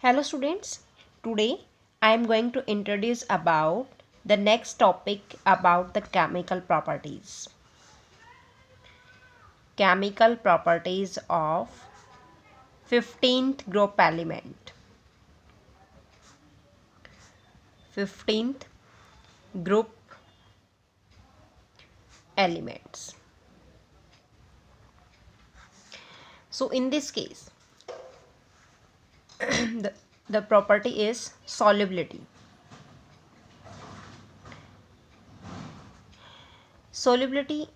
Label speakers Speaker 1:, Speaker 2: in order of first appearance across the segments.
Speaker 1: Hello students, today I am going to introduce about the next topic about the chemical properties. Chemical properties of 15th group element. 15th group elements. So in this case, the property is solubility. Solubility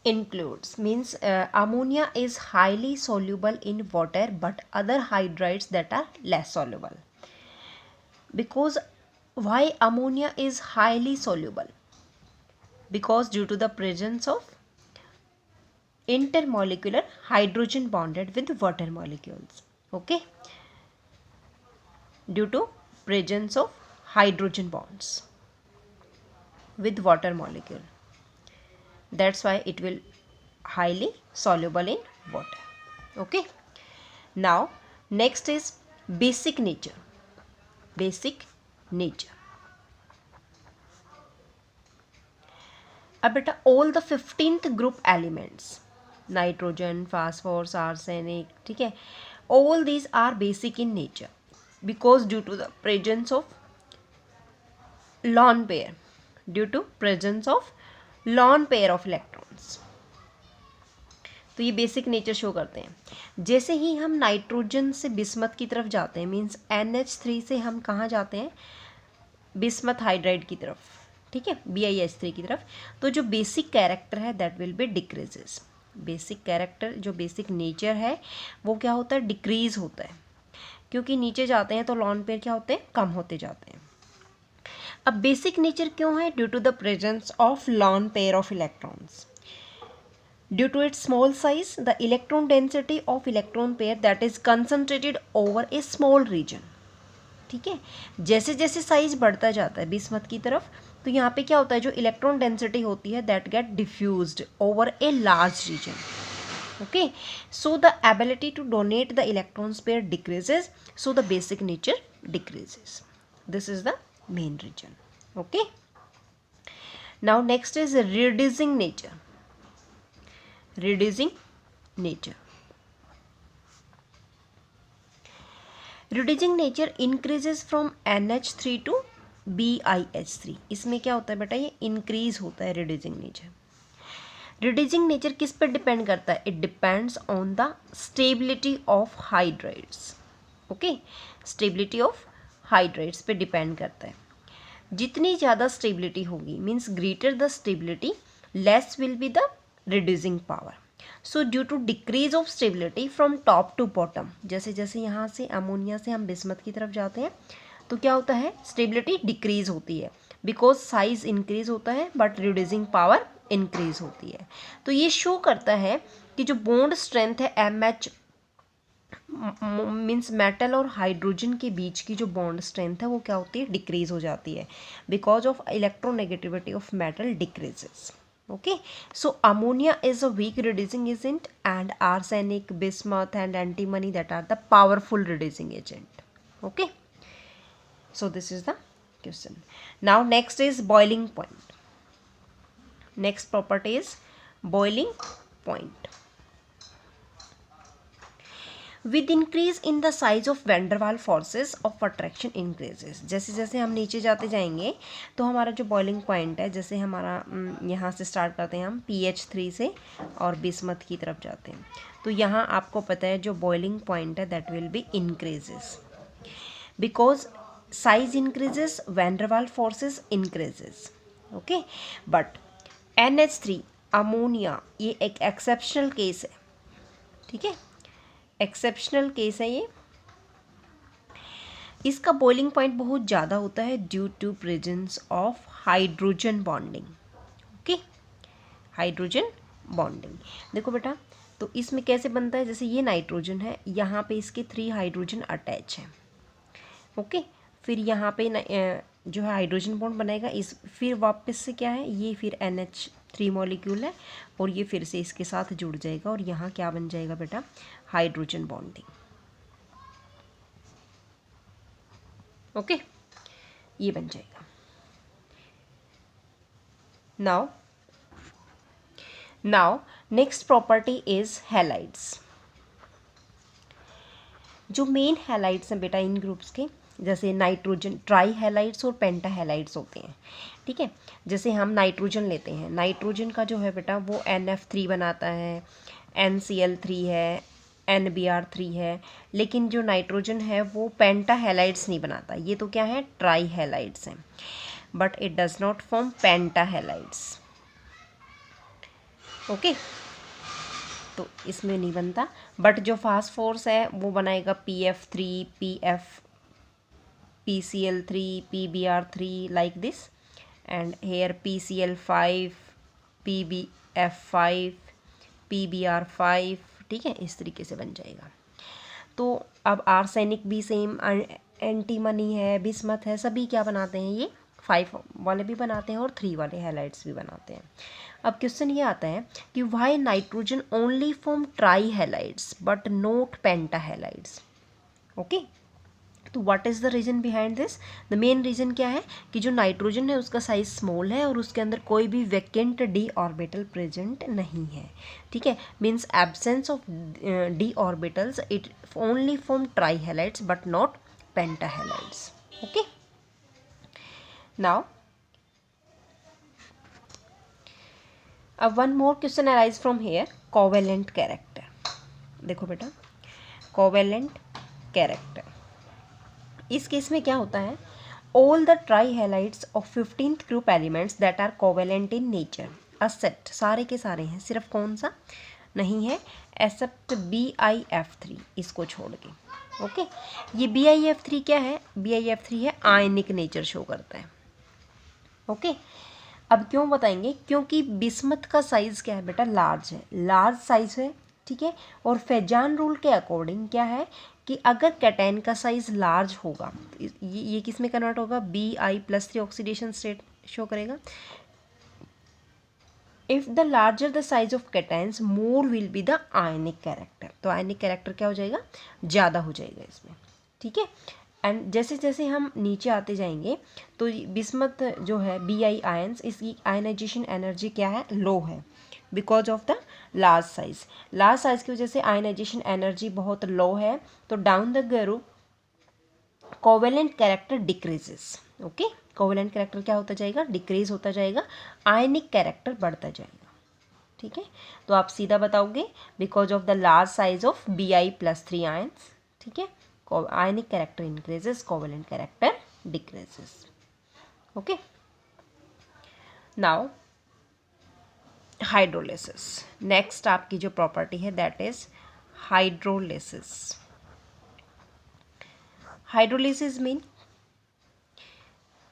Speaker 1: includes means ammonia is highly soluble in water but other hydrides that are less soluble. Because why ammonia is highly soluble? Because due to the presence of intermolecular hydrogen bonded with water molecules. Okay, due to presence of hydrogen bonds with water molecule, that's why it will highly soluble in water. Okay, now next is basic nature. Basic nature. अब बेटा all the 15th group elements, nitrogen, phosphorus, arsenic, ठीक है, all these are basic in nature because due to the presence of lone pair, due to presence of lone pair of electrons. तो ये basic nature show करते हैं। जैसे ही हम nitrogen से bismuth की तरफ जाते हैं, मीन्स NH3 से हम कहाँ जाते हैं, बिस्मथ हाइड्राइड की तरफ, ठीक है, BiH3 की तरफ, तो जो बेसिक कैरेक्टर है that will be decreases. Basic character जो बेसिक नेचर है वो क्या होता है, डिक्रीज होता है, क्योंकि नीचे जाते हैं तो लॉन पेयर क्या होते हैं, कम होते जाते हैं। अब बेसिक नेचर क्यों है, due to the presence of lone pair of electrons. Due to its small size, the electron density of electron pair that is concentrated over a small region. ठीक है, जैसे जैसे साइज बढ़ता जाता है बिस्मथ की तरफ, तो यहाँ पे क्या होता है, जो इलेक्ट्रॉन डेंसिटी होती है that get diffused over a large region. Okay, so the ability to donate the electrons pair decreases, so the basic nature decreases. This is the main reason. Okay, now next is reducing nature. Reducing nature. Reducing nature increases from NH3 to BiH3. इसमें क्या होता है बेटा, ये increase होता है reducing nature. Reducing nature किस पर डिपेंड करता है, it depends on the stability of hydrides. Okay, stability of hydrides पे डिपेंड करता है. जितनी ज़्यादा स्टेबिलिटी होगी, means greater the stability, less will be the reducing power. So due to decrease of stability from top to bottom, जैसे जैसे यहाँ से अमोनिया से हम बिस्मथ की तरफ जाते हैं तो क्या होता है, स्टेबिलिटी डिक्रीज होती है, बिकॉज साइज इंक्रीज होता है बट रिड्यूसिंग पावर इंक्रीज होती है. तो ये शो करता है कि जो बॉन्ड स्ट्रेंथ है MH मीन्स मेटल और हाइड्रोजन के बीच की जो बॉन्ड स्ट्रेंथ है वो क्या होती है, डिक्रीज हो जाती है, because of electronegativity of metal decreases. Okay, so ammonia is a weak reducing agent and arsenic, bismuth and antimony that are the powerful reducing agent. Okay, so this is the question. Now next is boiling point. Next property is boiling point. With increase in the size of van der Waals forces of attraction increases. जैसे जैसे हम नीचे जाते जाएंगे तो हमारा जो boiling point है, जैसे हमारा यहाँ से स्टार्ट करते हैं हम PH3 से और बिस्मथ की तरफ जाते हैं, तो यहाँ आपको पता है जो बॉइलिंग पॉइंट है that will be increases, because size increases, van der Waals forces increases. Okay, but NH3 ammonia ये एक एक्सेप्शनल केस है. ठीक है, एक्सेप्शनल केस है ये. इसका बॉइलिंग पॉइंट बहुत ज़्यादा होता है due to presence of hydrogen bonding. Okay, hydrogen bonding. देखो बेटा, तो इसमें कैसे बनता है, जैसे ये नाइट्रोजन है, यहाँ पे इसके 3 हाइड्रोजन अटैच हैं. ओके, फिर यहाँ पे जो है हाइड्रोजन बॉन्ड बनाएगा, इस फिर वापस से क्या है, ये फिर NH3 मॉलिक्यूल है और ये फिर से इसके साथ जुड़ जाएगा और यहाँ क्या बन जाएगा बेटा, हाइड्रोजन बॉन्डिंग. ओके, ये बन जाएगा। Now next property is halides. जो मेन हैलाइड्स हैं बेटा इन ग्रुप्स के, जैसे नाइट्रोजन ट्राई हैलाइड्स और पेंटा हैलाइड्स होते हैं, ठीक है। जैसे हम नाइट्रोजन लेते हैं, नाइट्रोजन का जो है बेटा वो NF3 बनाता है, NCl3 है, NBr3 है, लेकिन जो नाइट्रोजन है वो पेंटा हैलाइड्स नहीं बनाता। ये तो क्या है, ट्राई हैलाइड्स हैं, but it does not form penta halides. Okay, तो इसमें नहीं बनता। बट जो फास्फोर्स है वो बनाएगा PF3, PCl3, PBr3 like this, and here PCl5, PBF5, PBr5, ठीक है, इस तरीके से बन जाएगा। तो अब आर्सेनिक भी सेम, एंटीमनी है, बिस्मथ है, सभी क्या बनाते हैं, ये 5 वाले भी बनाते हैं और 3 वाले हैलाइड्स भी बनाते हैं। अब क्वेश्चन ये आता है कि why nitrogen only form tri halides but not penta halides. Okay, तो what is the reason behind this? The main reason क्या है कि जो नाइट्रोजन है उसका साइज स्मॉल है और उसके अंदर कोई भी वैकेंट डी ऑर्बिटल प्रेजेंट नहीं है, ठीक है। Means absence of D orbitals, it only form tri halides but not penta halides. Okay, now अब one more question arise from here, covalent character. देखो बेटा, कोवेलेंट कैरेक्टर, इस केस में क्या होता है, all the trihalides of 15th group elements that are covalent in nature a set, सारे के सारे हैं, सिर्फ कौन सा नहीं है, एक्सेप्ट BiF3, इसको छोड़ के। ओके, ये BiF3 क्या है, BiF3 है आयनिक नेचर शो करता है। ओके, अब क्यों बताएंगे, क्योंकि बिस्मथ का साइज क्या है बेटा, लार्ज है, लार्ज साइज है, ठीक है। और फेजान रूल के अकॉर्डिंग क्या है कि अगर कैटायन का साइज लार्ज होगा, ये किस में कन्वर्ट होगा, Bi+3 ऑक्सीडेशन स्टेट शो करेगा। If the larger the size of cations more will be the ionic character, तो आयनिक कैरेक्टर क्या हो जाएगा, ज़्यादा हो जाएगा इसमें, ठीक है। एंड जैसे जैसे हम नीचे आते जाएंगे तो बिस्मथ जो है Bi आयंस, इसकी आयनाइजेशन एनर्जी क्या है, लो है, because of the large size. Large size की वजह से आयनाइजेशन एनर्जी बहुत लो है, तो down the group covalent character decreases. Okay, covalent character क्या होता जाएगा, डिक्रीज होता जाएगा, आयनिक कैरेक्टर बढ़ता जाएगा, ठीक है। तो आप सीधा बताओगे because of the large size of Bi+3 ions, ठीक है, ionic character increases, covalent character decreases. Okay, now hydrolysis, next आपकी जो प्रॉपर्टी है that is hydrolysis. hydrolysis mean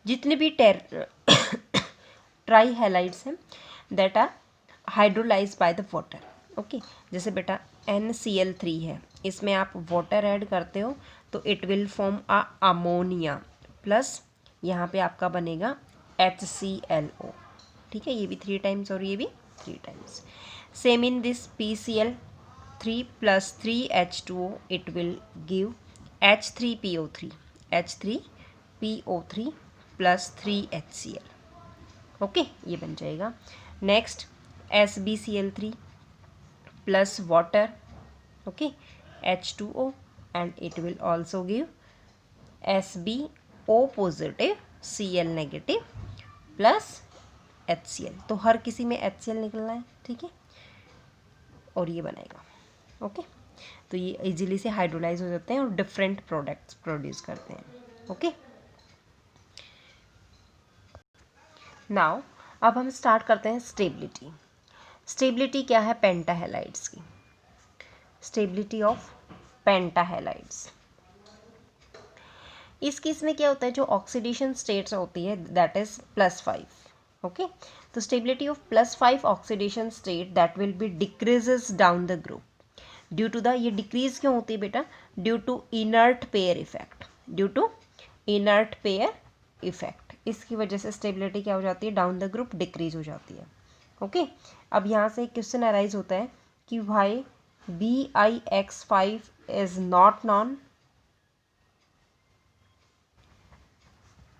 Speaker 1: जितने भी ट्राई हैलाइड्स हैं that are hydrolyzed by the water. Okay, जैसे बेटा NCl3 है, इसमें आप वाटर ऐड करते हो तो it will form ammonia plus यहाँ पे आपका बनेगा HClO, ठीक है, ये भी 3 टाइम्स और ये भी 3 times. Same in this PCl3 + 3H2O, it will give H3PO3 + 3HCl। Okay, ये बन जाएगा। Next SbCl3 plus water, okay, H2O, and it will also give SbO positive Cl negative plus HCl, तो हर किसी में HCl निकलना है, ठीक है, और ये बनेगा। ओके, तो ये इजीली से हाइड्रोलाइज हो जाते हैं और डिफरेंट प्रोडक्ट्स प्रोड्यूस करते हैं। ओके, नाउ अब हम स्टार्ट करते हैं स्टेबिलिटी। स्टेबिलिटी क्या है पेंटा हैलाइड्स की, स्टेबिलिटी ऑफ पेंटा हैलाइड्स। इस केस में क्या होता है, जो ऑक्सीडेशन स्टेट्स होती है दैट इज +5। ओके, तो stability of +5 oxidation state that will be decreases down the group due to the, ये डिक्रीज क्यों होती है बेटा, due to inert pair effect, due to inert pair effect, इसकी वजह से स्टेबिलिटी क्या हो जाती है, डाउन द ग्रुप डिक्रीज हो जाती है। ओके, अब यहाँ से एक क्वेश्चन अराइज होता है कि why BiX5 is not known,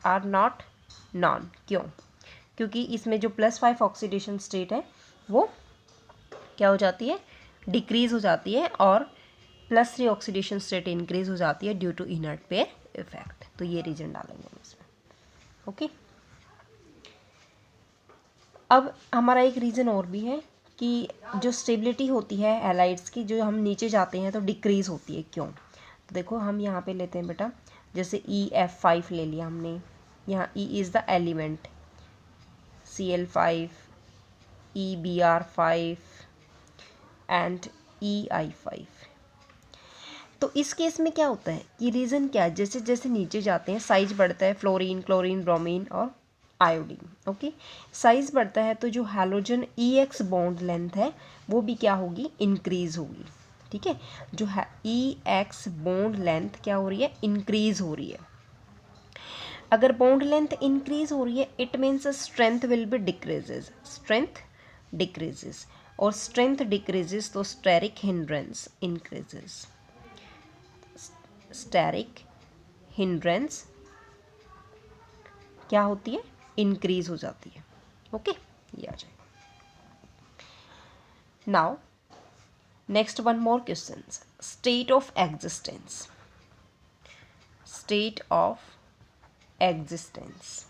Speaker 1: are not known. क्यों? क्योंकि इसमें जो +5 ऑक्सीडेशन स्टेट है वो क्या हो जाती है, डिक्रीज हो जाती है, और +3 ऑक्सीडेशन स्टेट इंक्रीज हो जाती है due to inert pair effect. तो ये रीजन डालेंगे हम इसमें। ओके, अब हमारा एक रीज़न और भी है कि जो स्टेबिलिटी होती है हैलाइड्स की, जो हम नीचे जाते हैं तो डिक्रीज होती है। क्यों? तो देखो हम यहाँ पे लेते हैं बेटा, जैसे EF5 ले लिया हमने, यहाँ E is the element, Cl5, EBr5 and EI5। तो इस केस में क्या होता है कि रीज़न क्या है, जैसे जैसे नीचे जाते हैं साइज बढ़ता है, फ्लोरीन, क्लोरीन, ब्रोमीन और आयोडीन। ओके, साइज बढ़ता है तो जो हैलोजन EX बॉन्ड लेंथ है वो भी क्या होगी, इंक्रीज होगी। ठीक है, जो है EX बॉन्ड लेंथ क्या हो रही है, इंक्रीज हो रही है। अगर बॉन्ड लेंथ इंक्रीज हो रही है it means strength will be decreases, strength decreases, और स्ट्रेंथ डिक्रीजेज तो steric hindrance increases, steric hindrance क्या होती है, इंक्रीज हो जाती है। ओके, ये आ जाएगा। Now next one more question, state of existence, state of existence.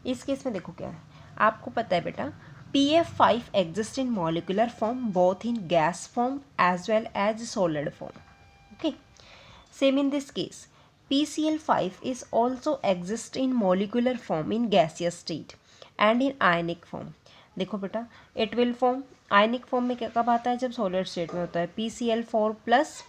Speaker 1: इस केस में देखो क्या है, आपको पता है बेटा PF5 exist in molecular form both in gas form as well as solid form. Okay, same in this case PCl5 is also exist in molecular form in gaseous state and in ionic form। देखो बेटा it will form ionic form में कब आता है, जब solid state में होता है, PCl4 plus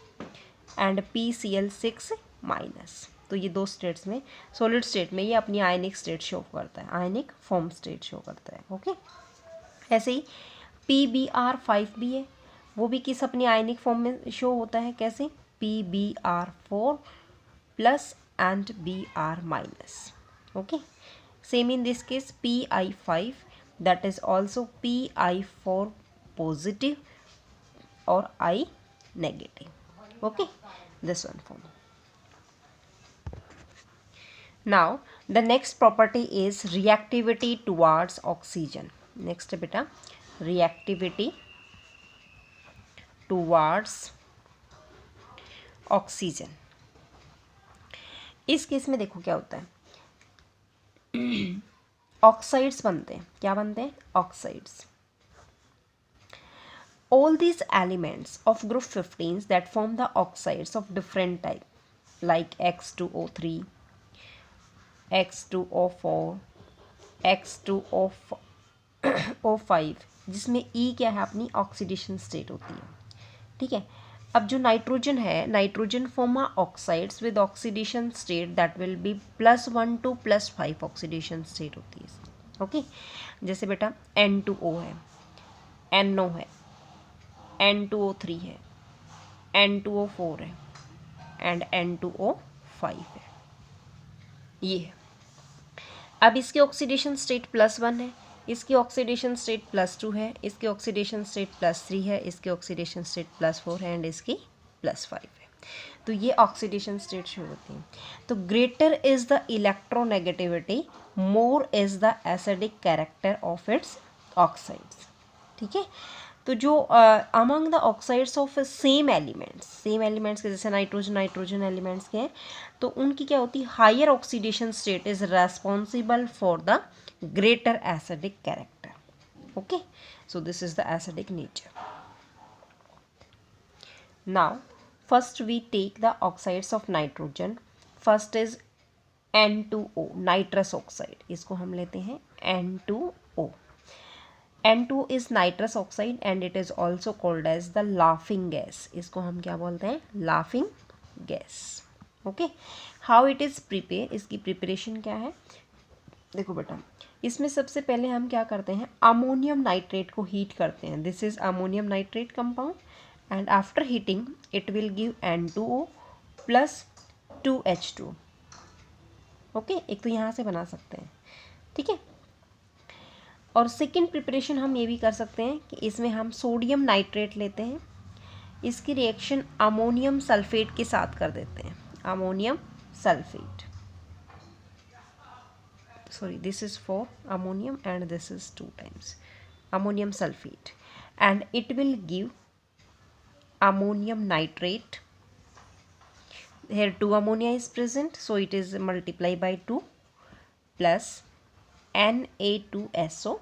Speaker 1: and PCl6 minus. तो ये दो स्टेट्स में, सॉलिड स्टेट में ये अपनी आयनिक स्टेट शो करता है, आयनिक फॉर्म स्टेट शो करता है। ओके, ऐसे ही PBr5 भी है, वो भी किस अपनी आयनिक फॉर्म में शो होता है, कैसे, PBr4 plus and Br minus. Okay, same in this case Pi5 that is also Pi4 positive और I negative. Okay, this one form. Now the next property is reactivity towards oxygen। Next बेटा reactivity towards oxygen। इस case में देखो क्या होता है, oxides बनते हैं, क्या बनते हैं, oxides. All these elements of group 15 that form the oxides of different type like X2O3, X2O4, X2O5, जिसमें E क्या है, अपनी ऑक्सीडेशन स्टेट होती है। ठीक है, अब जो नाइट्रोजन है, nitrogen form oxides with oxidation state that will B +1 to +5 oxidation state होती है। ओके, जैसे बेटा N2O है, NO है, N2O3 है, N2O4 है एंड N2O5 है, ये है। अब इसकी ऑक्सीडेशन स्टेट +1 है, इसकी ऑक्सीडेशन स्टेट +2 है, इसकी ऑक्सीडेशन स्टेट +3 है, इसकी ऑक्सीडेशन स्टेट +4 है एंड इसकी +5 है। तो ये ऑक्सीडेशन स्टेट शो होती है। तो greater is the electronegativity, more is the acidic character of its oxides. ठीक है, तो जो among the oxides of same elements के, जैसे नाइट्रोजन एलिमेंट्स के हैं, तो उनकी क्या होती है, higher oxidation state is responsible for the greater acidic character. Okay, so this is the acidic nature. Now first we take the oxides of nitrogen. First is N2O, nitrous oxide, इसको हम लेते हैं N2O। N2 is nitrous oxide and it is also called as the laughing gas। इसको हम क्या बोलते हैं, laughing gas। Okay, how it is prepare, इसकी प्रिपरेशन क्या है, देखो बेटा इसमें सबसे पहले हम क्या करते हैं, अमोनियम नाइट्रेट को हीट करते हैं। This is ammonium nitrate compound and after heating it will give N2O plus 2H2। Okay, एक तो यहाँ से बना सकते हैं। ठीक है, और सेकेंड प्रिपरेशन हम ये भी कर सकते हैं कि इसमें हम सोडियम नाइट्रेट लेते हैं, इसकी रिएक्शन अमोनियम सल्फेट के साथ कर देते हैं, ammonium sulfate. Sorry, this is for ammonium and this is 2 times ammonium sulfate, and it will give ammonium nitrate. Here 2 ammonia is present, so it is multiplied by 2 plus Na2SO4,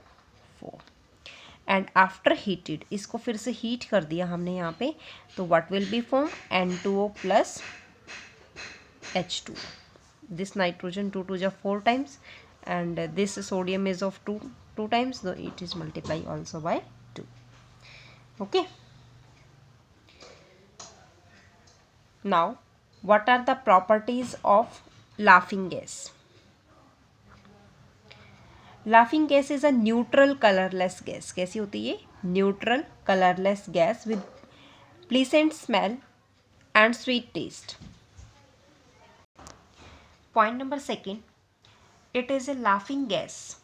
Speaker 1: and after heated, इसको फिर से heat कर दिया हमने यहाँ पे, तो what will be form N2O plus H2. This nitrogen 2 2 4 times and this sodium is of 2 times, so it is multiply also by 2. Okay, now what are the properties of laughing gas? Laughing gas is a neutral colorless gas. कैसी होती है? Neutral colorless gas with pleasant smell and sweet taste. Point number 2, it is a laughing gas.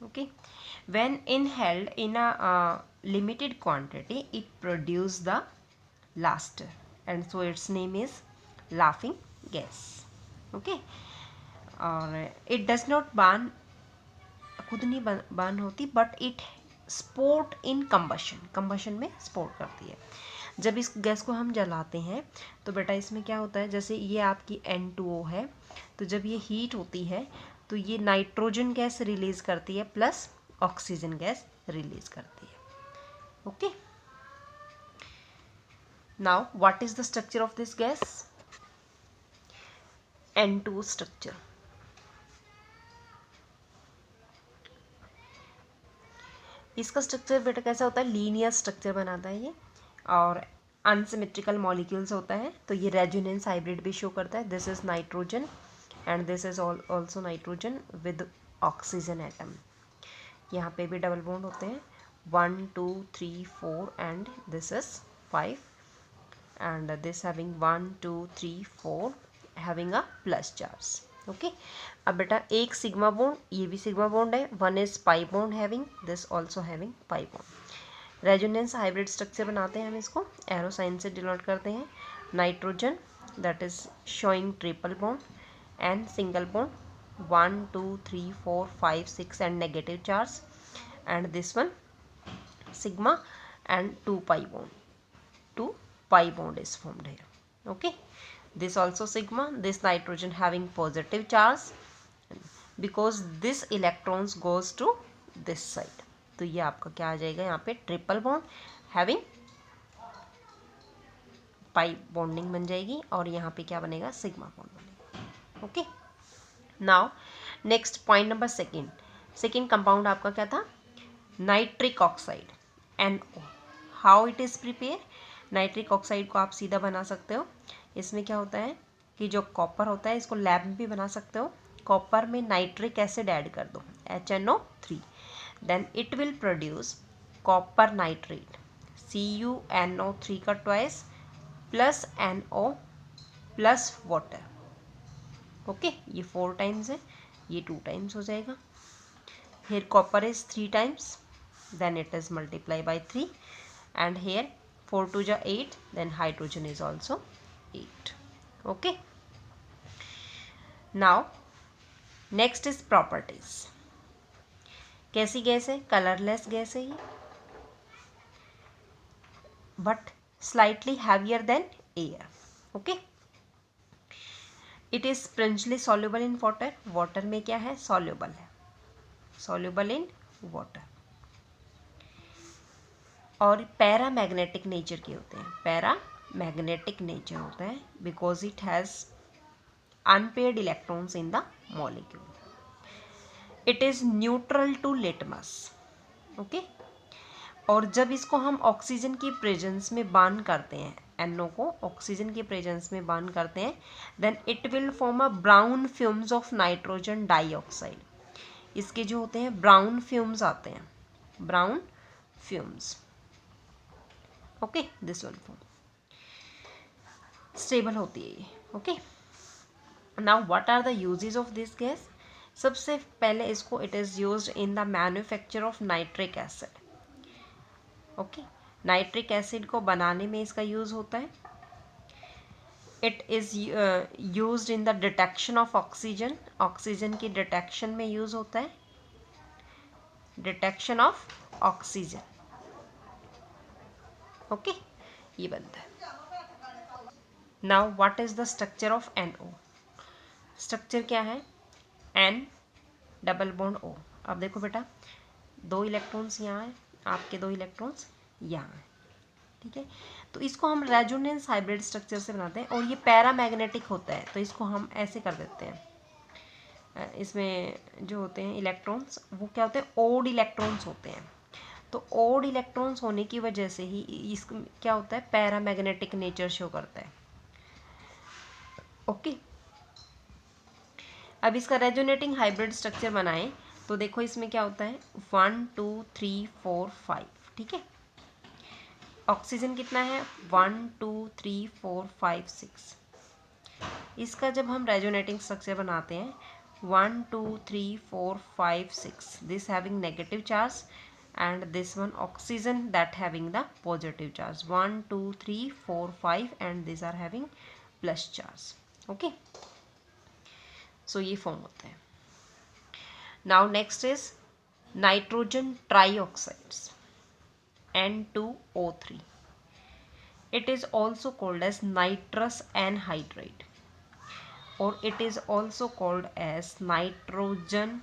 Speaker 1: Okay, when inhaled in a limited quantity, it produces the laughter, and so its name is laughing gas. Okay, और it does not burn, खुद नहीं burn होती, but it sport in combustion में sport करती है. जब इस gas को हम जलाते हैं तो बेटा इसमें क्या होता है, जैसे ये आपकी N2O है, तो जब ये हीट होती है तो ये नाइट्रोजन गैस रिलीज करती है प्लस ऑक्सीजन गैस रिलीज करती है. Okay, now what is the structure of this gas? N2O structure. इसका स्ट्रक्चर बेटा कैसा होता है? लीनियर स्ट्रक्चर बनाता है ये, और अनसिमेट्रिकल मॉलिक्यूल्स होता है, तो ये रेजोनेंस हाइब्रिड भी शो करता है. This is nitrogen and this is also nitrogen with oxygen atom. यहाँ पे भी डबल बॉन्ड होते हैं, 1 2 3 4 and this is 5, and this having 1 2 3 4 having a plus charge. Okay, अब बेटा एक सिग्मा बॉन्ड, ये भी सिग्मा बॉन्ड है, 1 is pi bond having, this also having pi bond. Resonance hybrid structure बनाते हैं हम इसको, एरो साइन से डिनोट करते हैं. Nitrogen that is showing triple bond and single bond, 1 2 3 4 5 6 and negative charge, and this one sigma and 2 pi bond is formed here. Okay, this also sigma, this nitrogen having positive charge because this electrons goes to this side. तो ये आपका क्या आ जाएगा यहाँ पे? Triple bond having pi bonding बन जाएगी, और यहाँ पे क्या बनेगा? सिग्मा बॉन्ड बनेगा. Okay, now next point number second compound आपका क्या था? Nitric oxide, NO. How it is prepare? Nitric oxide को आप सीधा बना सकते हो. इसमें क्या होता है कि जो कॉपर होता है, इसको लैब में भी बना सकते हो. कॉपर में नाइट्रिक एसिड ऐड कर दो, HNO3, then it will produce copper nitrate, CuNO3 का twice plus NO plus water. Okay, ये 4 टाइम्स है, ये 2 टाइम्स हो जाएगा. here copper is 3 times, then it is multiplied by 3, and here 4 to the 8, then hydrogen is also 8. Okay, now next is properties. कैसी gas है? Colourless gas है ये, but slightly heavier than air. Okay, it is principally soluble in water. water में क्या है? soluble है, soluble in water. और paramagnetic nature के होते हैं, पैरामैग्नेटिक नेचर होता है because it has unpaired electrons in the molecule. It is neutral to litmus. Okay, और जब इसको हम ऑक्सीजन की प्रेजेंस में बार्न करते हैं, NO को ऑक्सीजन की प्रेजेंस में बार्न करते हैं, then it will form a brown fumes of nitrogen dioxide. इसके जो होते हैं ब्राउन फ्यूम्स आते हैं, brown fumes. Okay, this one form stable होती है ये. Okay, now what are the uses of this gas? सबसे पहले इसको it is used in the manufacture of nitric acid. Okay, nitric acid को बनाने में इसका यूज़ होता है. It is used in the detection of oxygen, oxygen की डिटेक्शन में यूज़ होता है, डिटेक्शन ऑफ ऑक्सीजन। ओके, ये बनता है। Now what is the structure of NO? Structure क्या है? N double bond O। अब देखो बेटा, 2 इलेक्ट्रॉन्स यहाँ हैं, आपके 2 इलेक्ट्रॉन्स यहाँ हैं, ठीक है। तो इसको हम रेजोनेंस हाइब्रिड स्ट्रक्चर से बनाते हैं, और ये पैरामैग्नेटिक होता है, तो इसको हम ऐसे कर देते हैं। इसमें जो होते हैं इलेक्ट्रॉन्स, वो क्या होते हैं? ओड इलेक्ट्रॉन्स होते हैं। तो ओड इलेक्ट्रॉन्स होने की वजह से ही इसको क्या होता है? पैरामैग्नेटिक नेचर शो करता है। ओके, अब इसका रेजोनेटिंग हाइब्रिड स्ट्रक्चर बनाएं तो देखो इसमें क्या होता है? 1 2 3 4 5, ठीक है। ऑक्सीजन कितना है? 1 2 3 4 5 6। इसका जब हम रेजोनेटिंग स्ट्रक्चर बनाते हैं 1 2 3 4 5 6, this having negative charge and this one oxygen that having the positive charge, 1 2 3 4 5 and these are having plus charge. Okay, so ये फॉर्म होता है। now next is nitrogen trioxides, N2O3. it is also called as nitrous anhydride, or it is also called as nitrogen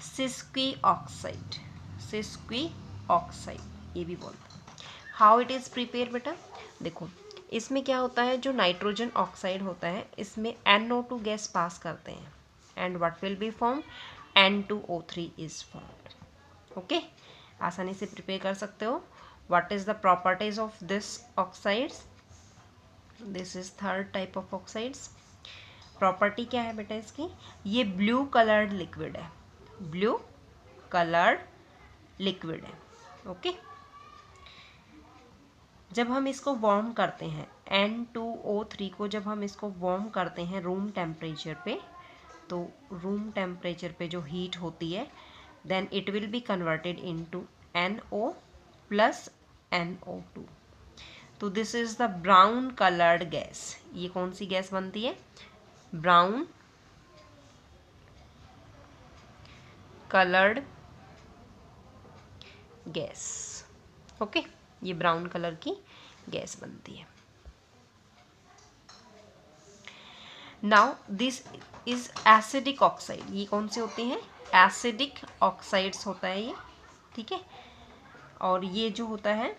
Speaker 1: sesqui oxide, sesqui oxide ये भी बोलते हैं। How it is prepare बेटा? देखो इसमें क्या होता है, जो नाइट्रोजन ऑक्साइड होता है इसमें NO2 गैस पास करते हैं, and what will be form? N2O3 is formed. Okay, आसानी से प्रिपेयर कर सकते हो। What is the properties of this oxides? This is third type of oxides. Property क्या है बेटा इसकी? ये ब्लू कलर्ड लिक्विड है, ब्लू कलर्ड लिक्विड है। ओके, जब हम इसको वार्म करते हैं N2O3 को, जब हम इसको वार्म करते हैं रूम टेम्परेचर पे, तो रूम टेम्परेचर पे जो हीट होती है then it will be converted into NO plus NO2। तो this is the brown coloured gas. ये कौन सी गैस बनती है? Brown coloured gas. ओके, ये ब्राउन कलर की गैस बनती है। Now this is acidic oxide. ये कौन से होते हैं? एसिडिक ऑक्साइड्स होता है ये, ठीक है। और ये जो होता है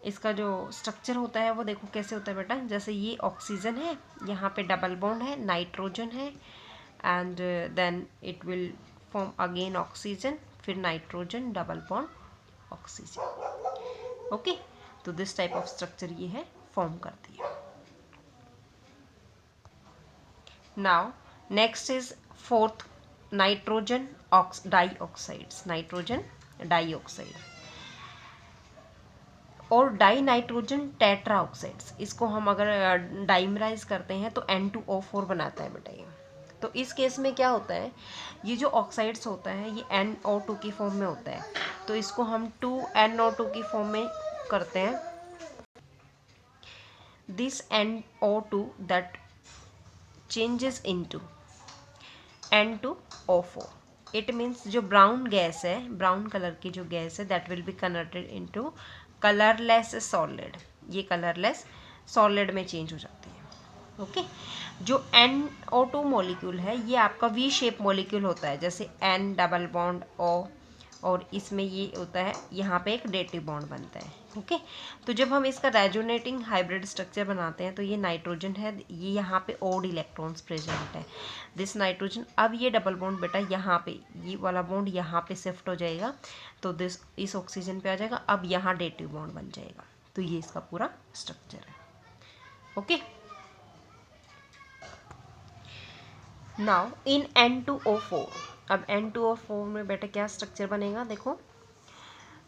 Speaker 1: इसका जो स्ट्रक्चर होता है वो देखो कैसे होता है बेटा। जैसे ये ऑक्सीजन है, यहाँ पे डबल बॉन्ड है, नाइट्रोजन है, and then it will form again oxygen, फिर nitrogen double bond oxygen. Okay, तो दिस टाइप ऑफ स्ट्रक्चर ये है, फॉर्म करती है। Now next is fourth, nitrogen dioxides, nitrogen dioxide और डाई नाइट्रोजन टेट्रा ऑक्साइड्स। इसको हम अगर डाइमराइज करते हैं तो N2O4 बनाता है बेटा ये। तो इस केस में क्या होता है, ये जो ऑक्साइड्स होता है ये NO2 की फॉर्म में होता है, तो इसको हम 2NO2 की फॉर्म में करते हैं। This NO2 that changes into N2O4। It means जो ब्राउन गैस है, ब्राउन कलर की जो गैस है that will be converted into colourless solid. ये कलरलेस सॉलिड में चेंज हो जाती है। ओके, जो NO2 मॉलिक्यूल है ये आपका V शेप मॉलिक्यूल होता है, जैसे N डबल बॉन्ड O, और इसमें ये होता है यहाँ पे एक डेटिव बॉन्ड बनता है। ओके, तो जब हम इसका रेजोनेटिंग हाइब्रिड स्ट्रक्चर बनाते हैं तो ये नाइट्रोजन है, ये यहाँ पे ओड इलेक्ट्रॉन्स प्रेजेंट है, दिस नाइट्रोजन। अब ये डबल बॉन्ड बेटा यहाँ पे, ये वाला बॉन्ड यहाँ पे शिफ्ट हो जाएगा, तो दिस इस ऑक्सीजन पे आ जाएगा, अब यहाँ डेटिव बॉन्ड बन जाएगा। तो ये इसका पूरा स्ट्रक्चर है। ओके, नाउ इन N2O4, अब N2O4 में बेटा क्या स्ट्रक्चर बनेगा? देखो,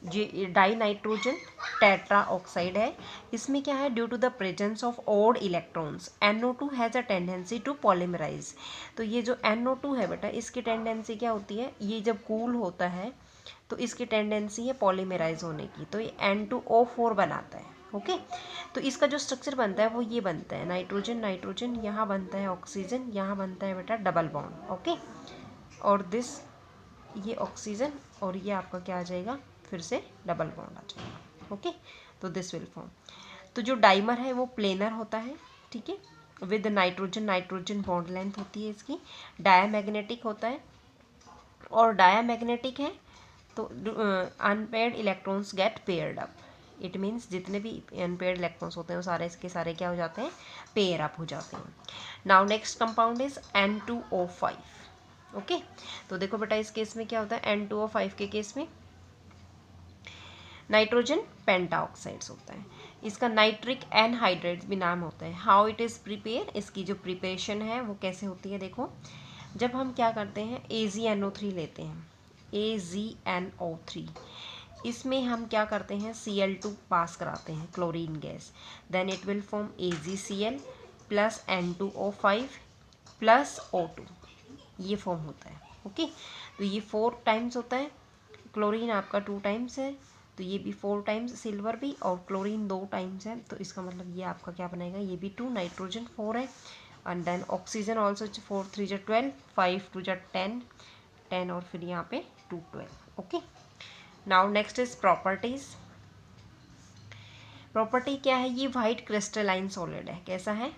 Speaker 1: जो डाई नाइट्रोजन टेट्रा ऑक्साइड है, इसमें क्या है, due to the presence of odd electrons NO2 has a tendency to polymerise. तो ये जो NO2 है बेटा, इसकी टेंडेंसी क्या होती है, ये जब कूल होता है तो इसकी टेंडेंसी है पॉलीमराइज होने की, तो ये N2O4 बनाता है। ओके। तो इसका जो स्ट्रक्चर बनता है वो ये बनता है, नाइट्रोजन नाइट्रोजन, यहाँ बनता है ऑक्सीजन, यहाँ बनता है बेटा डबल बॉन्ड। ओके, और दिस ये ऑक्सीजन और ये आपका क्या आ जाएगा, फिर से डबल बॉन्ड आ जाएगा। ओके, तो दिस विल फॉर्म। तो जो डाइमर है वो प्लेनर होता है, ठीक है, with nitrogen nitrogen bond length होती है इसकी। डायामैग्नेटिक होता है, और डायामैग्नेटिक है तो unpaired electrons get paired up. It means जितने भी अनपेयर्ड इलेक्ट्रॉन्स होते हैं वो सारे इसके सारे क्या हो जाते हैं, पेयर अप हो जाते हैं। Now next compound is N2O5। Okay, तो देखो बेटा इस केस में क्या होता है, N2O5 के केस में नाइट्रोजन पेंटाऑक्साइड्स होता है, इसका नाइट्रिक एनहाइड्रेट भी नाम होता है। हाउ इट इज़ प्रिपेयर, इसकी जो प्रिपरेशन है वो कैसे होती है, देखो जब हम क्या करते हैं AgNO3 लेते हैं, AgNO3, इसमें हम क्या करते हैं Cl2 पास कराते हैं chlorine gas, then it will form AgCl plus N2O5 plus O2, ये फॉर्म होता है। ओके, तो ये 4 टाइम्स होता है, क्लोरीन आपका 2 टाइम्स है, तो ये भी 4 टाइम्स, सिल्वर भी, और क्लोरीन 2 टाइम्स है, तो इसका मतलब ये आपका क्या बनेगा, ये भी 2, नाइट्रोजन 4 है, एंड देन ऑक्सीजन ऑल्सो 4 3 जा 12, 5 2 जा 10 10, और फिर यहाँ पे 2 12। Okay, now next is properties. Property क्या है, ये वाइट क्रिस्टलाइन सॉलिड है, कैसा है,